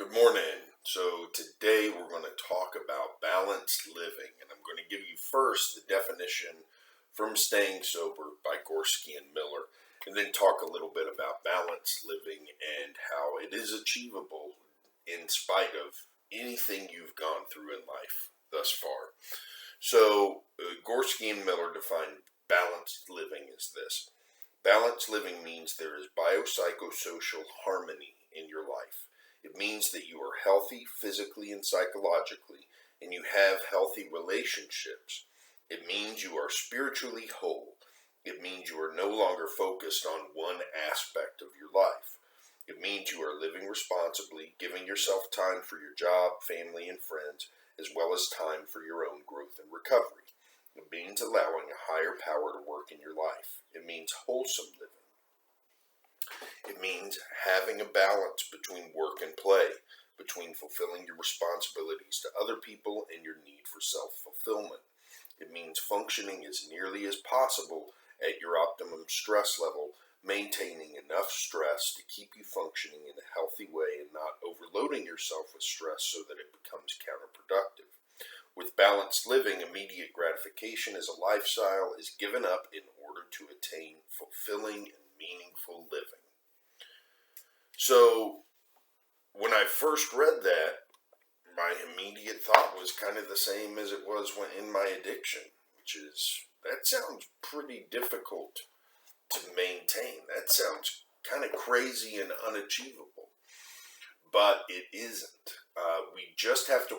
Good morning. So today we're going to talk about balanced living, and I'm going to give you first the definition from Staying Sober by Gorski and Miller, and then talk a little bit about balanced living and how it is achievable in spite of anything you've gone through in life thus far. So Gorski and Miller define balanced living as this. Balanced living means there is biopsychosocial harmony in your life. It means that you are healthy physically and psychologically, and you have healthy relationships. It means you are spiritually whole. It means you are no longer focused on one aspect of your life. It means you are living responsibly, giving yourself time for your job, family, and friends, as well as time for your own growth and recovery. It means allowing a higher power to work in your life. It means wholesome living. It means having a balance between work and play, between fulfilling your responsibilities to other people and your need for self-fulfillment. It means functioning as nearly as possible at your optimum stress level, maintaining enough stress to keep you functioning in a healthy way and not overloading yourself with stress so that it becomes counterproductive. With balanced living, immediate gratification as a lifestyle is given up in order to attain fulfilling and meaningful living. So, when I first read that, my immediate thought was kind of the same as it was when in my addiction, which is, that sounds pretty difficult to maintain. That sounds kind of crazy and unachievable, but it isn't. We just have to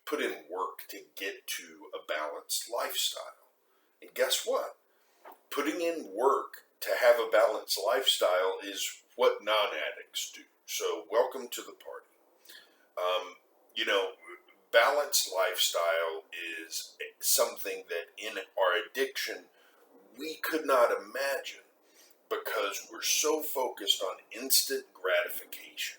put in work to get to a balanced lifestyle. And guess what? Putting in work to have a balanced lifestyle is what non-addicts do. So welcome to the party. Balanced lifestyle is something that in our addiction we could not imagine because we're so focused on instant gratification.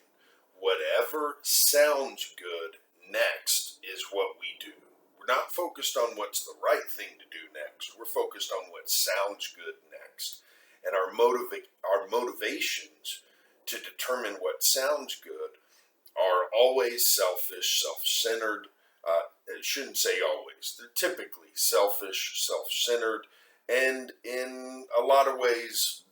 Whatever sounds good next is what we do. We're not focused on what's the right thing to do next. We're focused on what sounds good next. And our motivations to determine what sounds good are always selfish, self-centered. I shouldn't say always. They're typically selfish, self-centered, and in a lot of ways,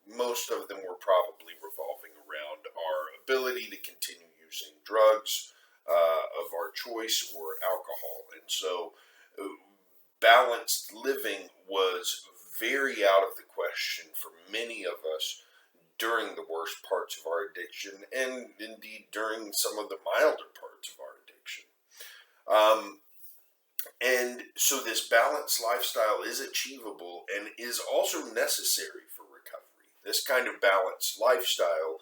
most of them were probably revolving around our ability to continue using drugs of our choice or alcohol. And so balanced living was very out of the question for many of us during the worst parts of our addiction, and indeed during some of the milder parts of our addiction. And so this balanced lifestyle is achievable and is also necessary for recovery. This kind of balanced lifestyle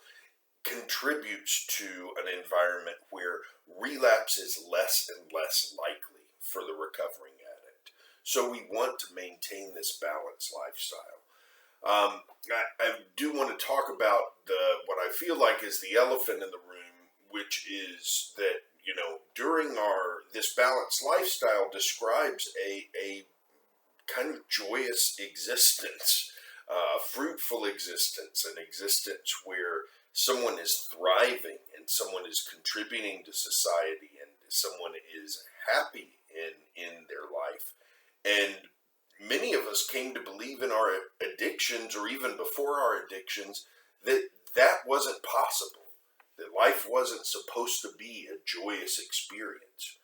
contributes to an environment where relapse is less and less likely for the recovering addict. So we want to maintain this balanced lifestyle. I do want to talk about what I feel like is the elephant in the room, which is that, during this balanced lifestyle describes a kind of joyous existence, a fruitful existence, an existence where someone is thriving and someone is contributing to society and someone is happy in their life. And many of us came to believe in our addictions, or even before our addictions, that wasn't possible, that life wasn't supposed to be a joyous experience.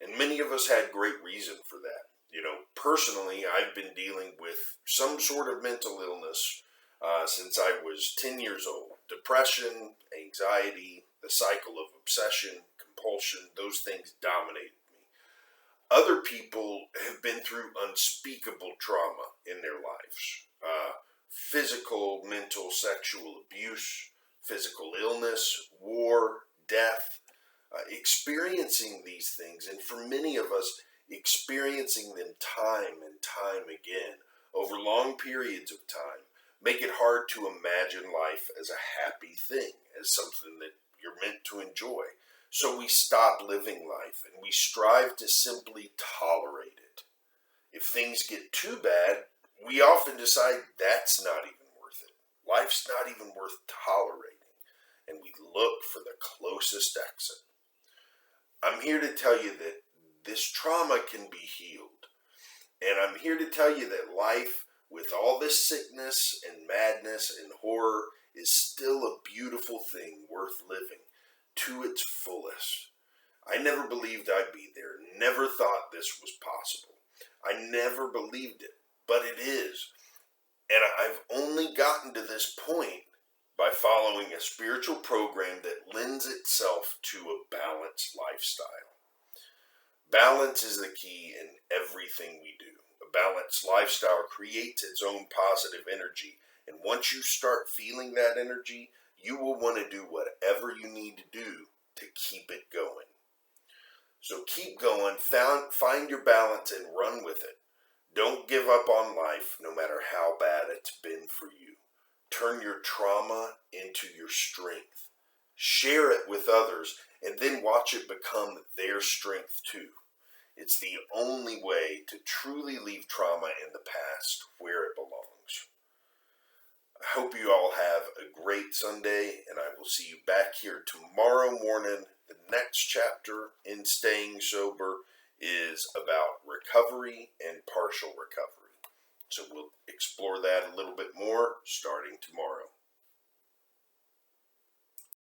And many of us had great reason for that. Personally, I've been dealing with some sort of mental illness since I was 10 years old. Depression, anxiety, the cycle of obsession, compulsion, those things dominated me. Other people have been through unspeakable trauma in their lives. Physical, mental, sexual abuse, physical illness, war, death, experiencing these things, and for many of us, experiencing them time and time again over long periods of time, make it hard to imagine life as a happy thing, as something that you're meant to enjoy. So we stop living life and we strive to simply tolerate it. If things get too bad, we often decide that's not even worth it. Life's not even worth tolerating. And we look for the closest exit. I'm here to tell you that this trauma can be healed. And I'm here to tell you that life, with all this sickness and madness and horror, is still a beautiful thing worth living to its fullest. I never believed I'd be there, never thought this was possible. I never believed it, but it is. And I've only gotten to this point by following a spiritual program that lends itself to a balanced lifestyle. Balance is the key in everything we do. A balanced lifestyle creates its own positive energy, and once you start feeling that energy, you will want to do whatever you need to do to keep it going. So keep going, find your balance and run with it. Don't give up on life, no matter how bad it's been for you. Turn your trauma into your strength. Share it with others, and then watch it become their strength too. It's the only way to truly leave trauma in the past where it belongs. I hope you all have a great Sunday, and I will see you back here tomorrow morning. The next chapter in Staying Sober is about recovery and partial recovery. So we'll explore that a little bit more starting tomorrow.